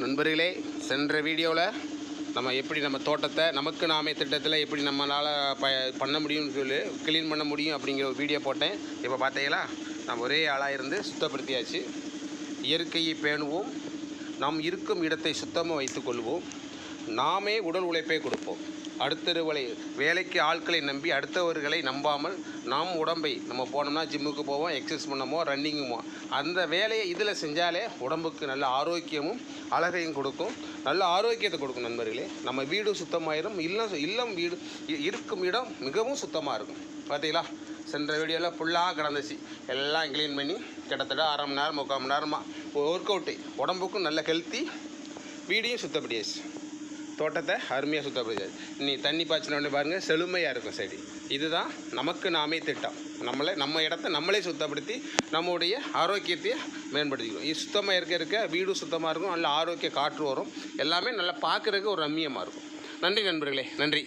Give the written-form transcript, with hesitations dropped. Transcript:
நண்பர்களே, சென்ற வீடியோவில் நம்ம எப்படி நம்ம தோட்டத்தை நமக்கு நாமே திட்டத்தில் எப்படி நம்மளால் பண்ண முடியும்னு சொல்லி க்ளீன் பண்ண முடியும் அப்படிங்கிற ஒரு வீடியோ போட்டேன். இப்போ பார்த்தீங்களா, நம்ம ஒரே ஆளாக இருந்து சுத்தப்படுத்தியாச்சு. இயற்கையை பேணுவோம், நாம் இருக்கும் இடத்தை சுத்தமாக வைத்துக்கொள்வோம், நாமே உடல் உழைப்பை கொடுப்போம். அடுத்தவர்களை வேலைக்கு ஆட்களை நம்பி அடுத்தவர்களை நம்பாமல் நாம் உடம்பை நம்ம போனோம்னா ஜிம்முக்கு போவோம், எக்ஸசைஸ் பண்ணமோ ரன்னிங்குமோ அந்த வேலையை இதில் செஞ்சாலே உடம்புக்கு நல்ல ஆரோக்கியமும் அழகையும் கொடுக்கும், நல்ல ஆரோக்கியத்தை கொடுக்கும். நண்பர்களே, நம்ம வீடு சுத்தமாயிரும், இல்லம் வீடு இருக்கும் இடம் மிகவும் சுத்தமாக இருக்கும். பார்த்தீங்களா, சென்ற வீடியோவில் ஃபுல்லாக கிடந்துச்சு, எல்லாம் க்ளீன் பண்ணி கிட்டத்தட்ட அரை மணி நேரம் 3/4 மணி நேரமாக ஒர்க் அவுட்டு, உடம்புக்கும் நல்ல ஹெல்த்தி, வீடையும் சுத்தப்படியாச்சு, தோட்டத்தை அருமையாக சுத்தப்படுத்தாது. நீ தண்ணி பாய்ச்சினோடனே பாருங்கள், செழுமையாக இருக்கும் செடி. இதுதான் நமக்கு நாமே திட்டம். நம்ம இடத்த நம்மளே சுத்தப்படுத்தி நம்முடைய ஆரோக்கியத்தையே மேம்படுத்திக்கணும். இது சுத்தமாக இருக்க வீடு சுத்தமாக இருக்கும், நல்ல ஆரோக்கிய காற்று வரும், எல்லாமே நல்லா பார்க்குறதுக்கு ஒரு ரம்மியமாக இருக்கும். நன்றி நண்பர்களே, நன்றி.